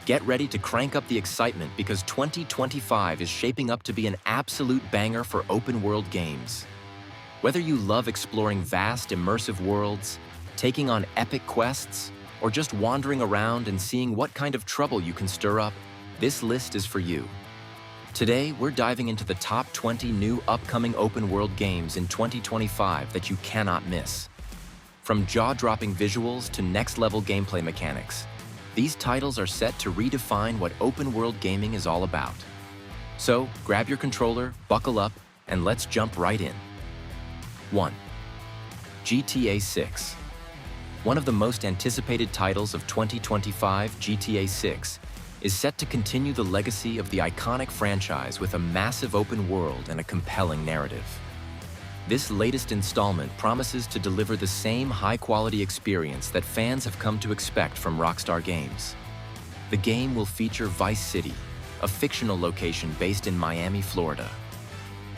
Get ready to crank up the excitement because 2025 is shaping up to be an absolute banger for open-world games. Whether you love exploring vast, immersive worlds, taking on epic quests, or just wandering around and seeing what kind of trouble you can stir up, this list is for you. Today, we're diving into the top 20 new upcoming open-world games in 2025 that you cannot miss. From jaw-dropping visuals to next-level gameplay mechanics, these titles are set to redefine what open-world gaming is all about. So, grab your controller, buckle up, and let's jump right in. 1. GTA 6. One of the most anticipated titles of 2025, GTA 6, is set to continue the legacy of the iconic franchise with a massive open world and a compelling narrative. This latest installment promises to deliver the same high-quality experience that fans have come to expect from Rockstar Games. The game will feature Vice City, a fictional location based in Miami, Florida.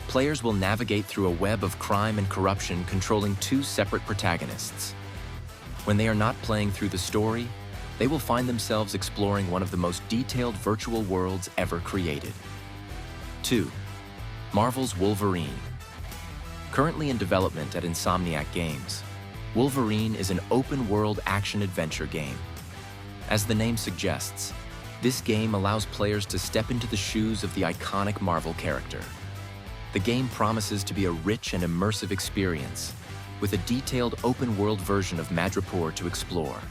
Players will navigate through a web of crime and corruption controlling two separate protagonists. When they are not playing through the story, they will find themselves exploring one of the most detailed virtual worlds ever created. 2. Marvel's Wolverine. Currently in development at Insomniac Games, Wolverine is an open-world action-adventure game. As the name suggests, this game allows players to step into the shoes of the iconic Marvel character. The game promises to be a rich and immersive experience, with a detailed open-world version of Madripoor to explore.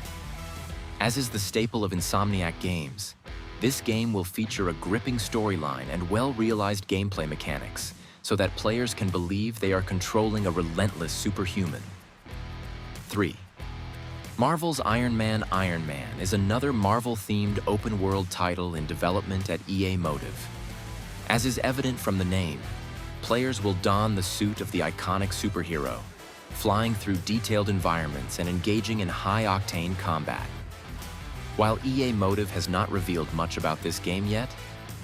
As is the staple of Insomniac Games, this game will feature a gripping storyline and well-realized gameplay mechanics, so that players can believe they are controlling a relentless superhuman. 3. Marvel's Ironman is another Marvel-themed open-world title in development at EA Motive. As is evident from the name, players will don the suit of the iconic superhero, flying through detailed environments and engaging in high-octane combat. While EA Motive has not revealed much about this game yet,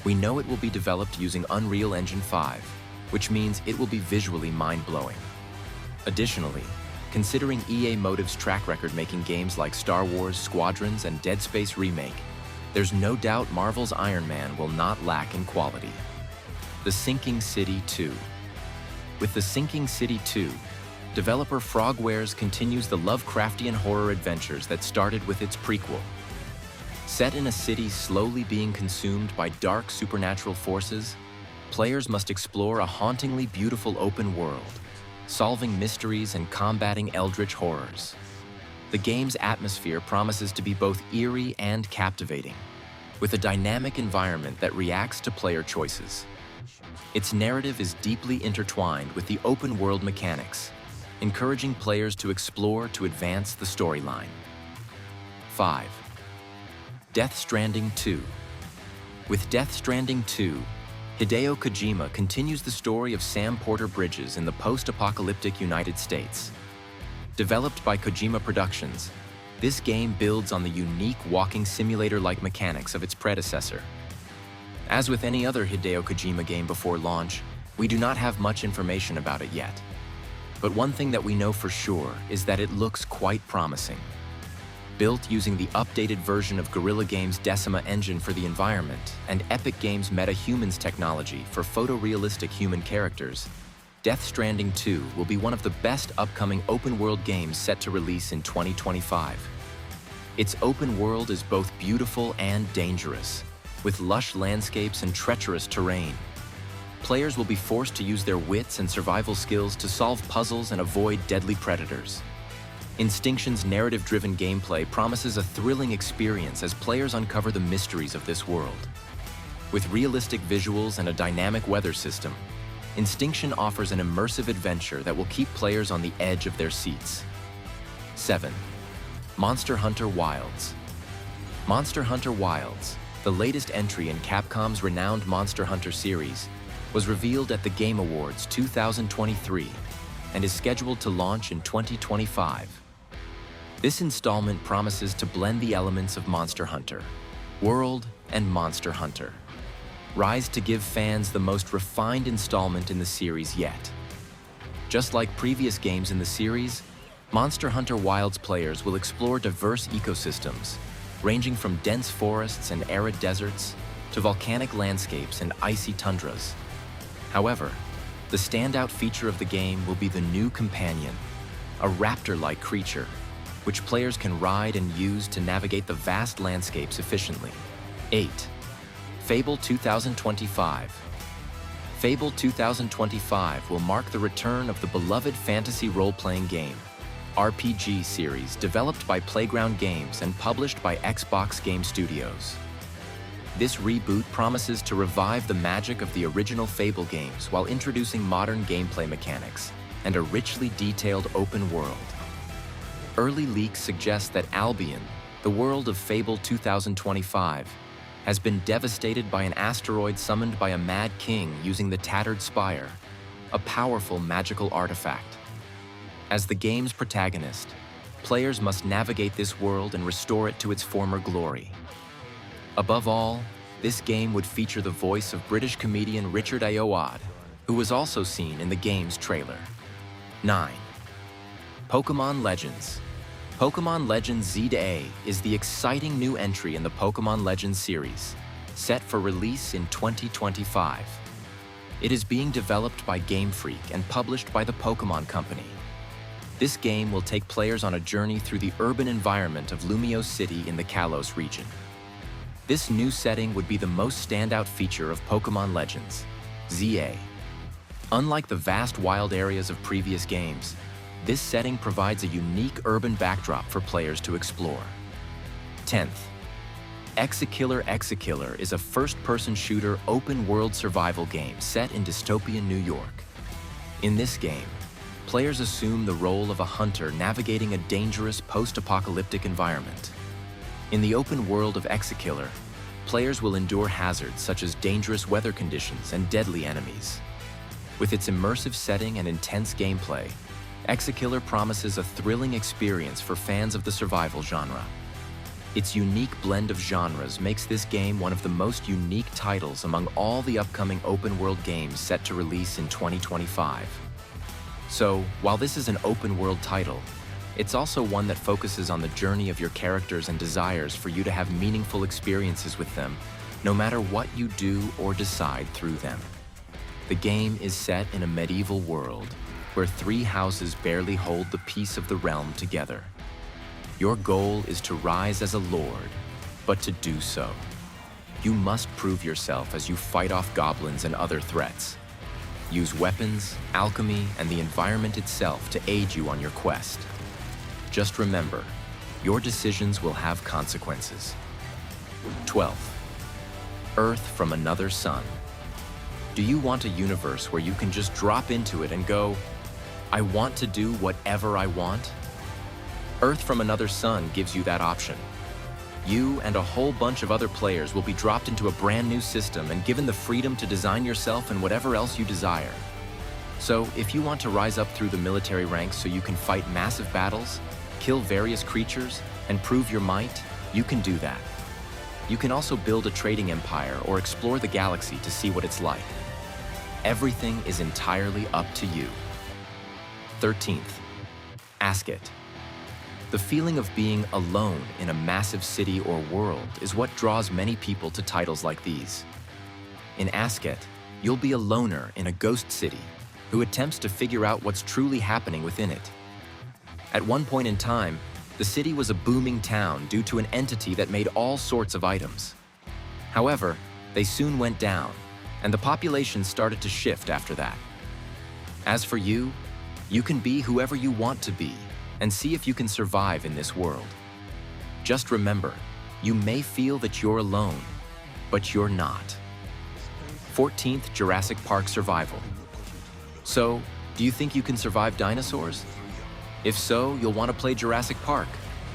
we know it will be developed using Unreal Engine 5, which means it will be visually mind-blowing. Additionally, considering EA Motive's track record making games like Star Wars, Squadrons, and Dead Space Remake, there's no doubt Marvel's Iron Man will not lack in quality. The Sinking City 2. With The Sinking City 2, developer Frogwares continues the Lovecraftian horror adventures that started with its prequel. Set in a city slowly being consumed by dark supernatural forces, players must explore a hauntingly beautiful open world, solving mysteries and combating eldritch horrors. The game's atmosphere promises to be both eerie and captivating, with a dynamic environment that reacts to player choices. Its narrative is deeply intertwined with the open-world mechanics, encouraging players to explore to advance the storyline. 5. Death Stranding 2. With Death Stranding 2, Hideo Kojima continues the story of Sam Porter Bridges in the post-apocalyptic United States. Developed by Kojima Productions, this game builds on the unique walking simulator-like mechanics of its predecessor. As with any other Hideo Kojima game before launch, we do not have much information about it yet. But one thing that we know for sure is that it looks quite promising. Built using the updated version of Guerrilla Games' Decima engine for the environment and Epic Games' MetaHumans technology for photorealistic human characters, Death Stranding 2 will be one of the best upcoming open-world games set to release in 2025. Its open world is both beautiful and dangerous, with lush landscapes and treacherous terrain. Players will be forced to use their wits and survival skills to solve puzzles and avoid deadly predators. Instinction's narrative-driven gameplay promises a thrilling experience as players uncover the mysteries of this world. With realistic visuals and a dynamic weather system, Instinction offers an immersive adventure that will keep players on the edge of their seats. 7. Monster Hunter Wilds. Monster Hunter Wilds, the latest entry in Capcom's renowned Monster Hunter series, was revealed at the Game Awards 2023 and is scheduled to launch in 2025. This installment promises to blend the elements of Monster Hunter, World, and Monster Hunter. Rise to give fans the most refined installment in the series yet. Just like previous games in the series, Monster Hunter Wilds players will explore diverse ecosystems, ranging from dense forests and arid deserts to volcanic landscapes and icy tundras. However, the standout feature of the game will be the new companion, a raptor-like creature, which players can ride and use to navigate the vast landscapes efficiently. 8. Fable 2025. Fable 2025 will mark the return of the beloved fantasy role-playing game, RPG series developed by Playground Games and published by Xbox Game Studios. This reboot promises to revive the magic of the original Fable games while introducing modern gameplay mechanics and a richly detailed open world. Early leaks suggest that Albion, the world of Fable 2025, has been devastated by an asteroid summoned by a mad king using the Tattered Spire, a powerful magical artifact. As the game's protagonist, players must navigate this world and restore it to its former glory. Above all, this game would feature the voice of British comedian Richard Ayoade, who was also seen in the game's trailer. 9. Pokémon Legends. Pokémon Legends Z-A is the exciting new entry in the Pokémon Legends series, set for release in 2025. It is being developed by Game Freak and published by the Pokémon Company. This game will take players on a journey through the urban environment of Lumiose City in the Kalos region. This new setting would be the most standout feature of Pokémon Legends, Z-A. Unlike the vast wild areas of previous games, this setting provides a unique urban backdrop for players to explore. 10th. Exekiller is a first-person shooter open-world survival game set in dystopian New York. In this game, players assume the role of a hunter navigating a dangerous post-apocalyptic environment. In the open world of Exekiller, players will endure hazards such as dangerous weather conditions and deadly enemies. With its immersive setting and intense gameplay, Exekiller promises a thrilling experience for fans of the survival genre. Its unique blend of genres makes this game one of the most unique titles among all the upcoming open-world games set to release in 2025. So, while this is an open-world title, it's also one that focuses on the journey of your characters and desires for you to have meaningful experiences with them, no matter what you do or decide through them. The game is set in a medieval world, where three houses barely hold the peace of the realm together. Your goal is to rise as a lord, but to do so, you must prove yourself as you fight off goblins and other threats. Use weapons, alchemy, and the environment itself to aid you on your quest. Just remember, your decisions will have consequences. 12th. Earth from Another Sun. Do you want a universe where you can just drop into it and go, I want to do whatever I want? Earth from Another Sun gives you that option. You and a whole bunch of other players will be dropped into a brand new system and given the freedom to design yourself and whatever else you desire. So, if you want to rise up through the military ranks so you can fight massive battles, kill various creatures, and prove your might, you can do that. You can also build a trading empire or explore the galaxy to see what it's like. Everything is entirely up to you. 13th. ASKET. The feeling of being alone in a massive city or world is what draws many people to titles like these. In ASKET, you'll be a loner in a ghost city who attempts to figure out what's truly happening within it. At one point in time, the city was a booming town due to an entity that made all sorts of items. However, they soon went down, and the population started to shift after that. As for you, you can be whoever you want to be and see if you can survive in this world. Just remember, you may feel that you're alone, but you're not. 14th. Jurassic Park Survival. So, do you think you can survive dinosaurs? If so, you'll want to play Jurassic Park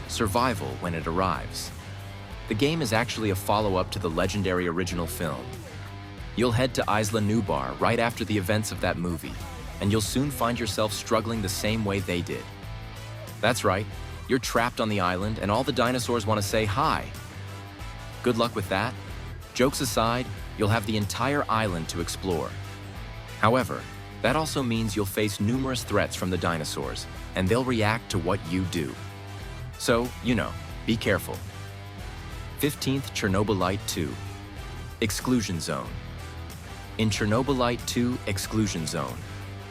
Survival when it arrives. The game is actually a follow-up to the legendary original film. You'll head to Isla Nublar right after the events of that movie, and you'll soon find yourself struggling the same way they did. That's right, you're trapped on the island and all the dinosaurs want to say hi. Good luck with that. Jokes aside, you'll have the entire island to explore. However, that also means you'll face numerous threats from the dinosaurs, and they'll react to what you do. So, be careful. 15th, Chernobylite 2, Exclusion Zone. In Chernobylite 2 Exclusion Zone,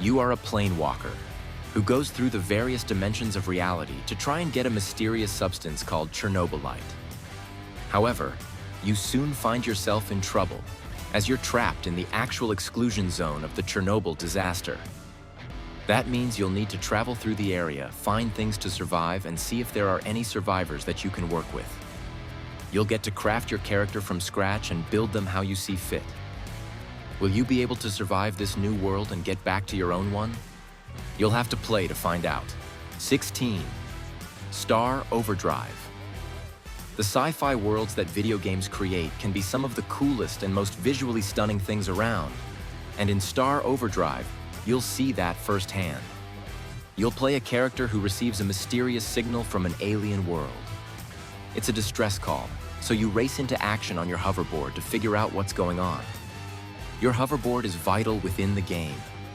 you are a planewalker who goes through the various dimensions of reality to try and get a mysterious substance called Chernobylite. However, you soon find yourself in trouble as you're trapped in the actual exclusion zone of the Chernobyl disaster. That means you'll need to travel through the area, find things to survive, and see if there are any survivors that you can work with. You'll get to craft your character from scratch and build them how you see fit. Will you be able to survive this new world and get back to your own one? You'll have to play to find out. 16. Star Overdrive. The sci-fi worlds that video games create can be some of the coolest and most visually stunning things around. And in Star Overdrive, you'll see that firsthand. You'll play a character who receives a mysterious signal from an alien world. It's a distress call, so you race into action on your hoverboard to figure out what's going on. Your hoverboard is vital within the game,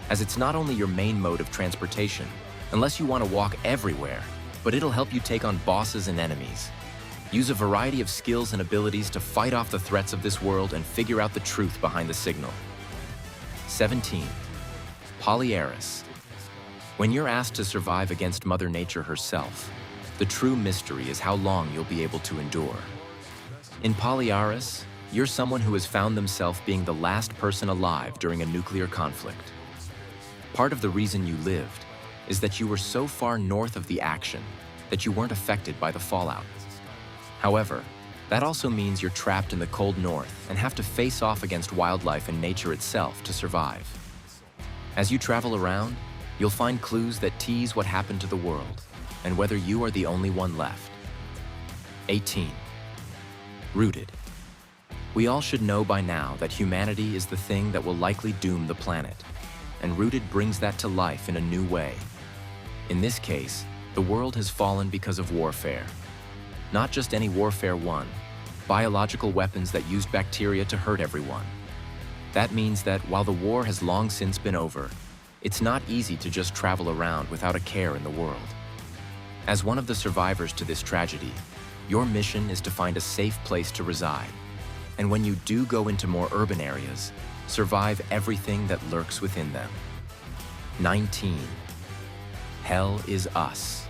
as it's not only your main mode of transportation, unless you want to walk everywhere, but it'll help you take on bosses and enemies. Use a variety of skills and abilities to fight off the threats of this world and figure out the truth behind the signal. 17. Polaris. When you're asked to survive against Mother Nature herself, the true mystery is how long you'll be able to endure. In Polaris, you're someone who has found themselves being the last person alive during a nuclear conflict. Part of the reason you lived is that you were so far north of the action that you weren't affected by the fallout. However, that also means you're trapped in the cold north and have to face off against wildlife and nature itself to survive. As you travel around, you'll find clues that tease what happened to the world and whether you are the only one left. 18. Rooted. We all should know by now that humanity is the thing that will likely doom the planet, and Rooted brings that to life in a new way. In this case, the world has fallen because of warfare. Not just any warfare one, biological weapons that used bacteria to hurt everyone. That means that while the war has long since been over, it's not easy to just travel around without a care in the world. As one of the survivors to this tragedy, your mission is to find a safe place to reside. And when you do go into more urban areas, survive everything that lurks within them. 19. Hell is us.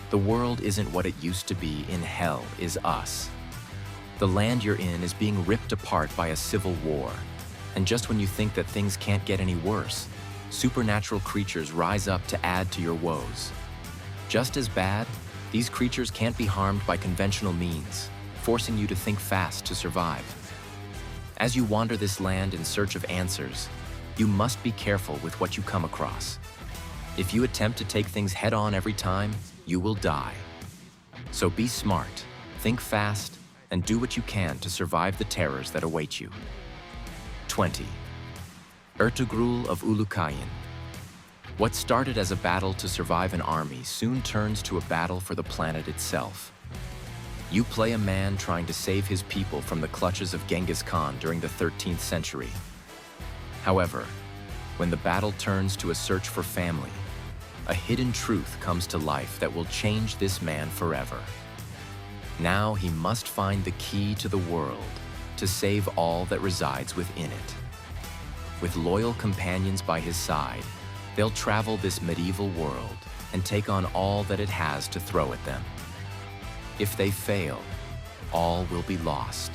The world isn't what it used to be in Hell is Us. The land you're in is being ripped apart by a civil war. And just when you think that things can't get any worse, supernatural creatures rise up to add to your woes. Just as bad, these creatures can't be harmed by conventional means, forcing you to think fast to survive. As you wander this land in search of answers, you must be careful with what you come across. If you attempt to take things head-on every time, you will die. So be smart, think fast, and do what you can to survive the terrors that await you. 20. Ertugrul of Ulukayin. What started as a battle to survive an army soon turns to a battle for the planet itself. You play a man trying to save his people from the clutches of Genghis Khan during the 13th century. However, when the battle turns to a search for family, a hidden truth comes to life that will change this man forever. Now he must find the key to the world to save all that resides within it. With loyal companions by his side, they'll travel this medieval world and take on all that it has to throw at them. If they fail, all will be lost.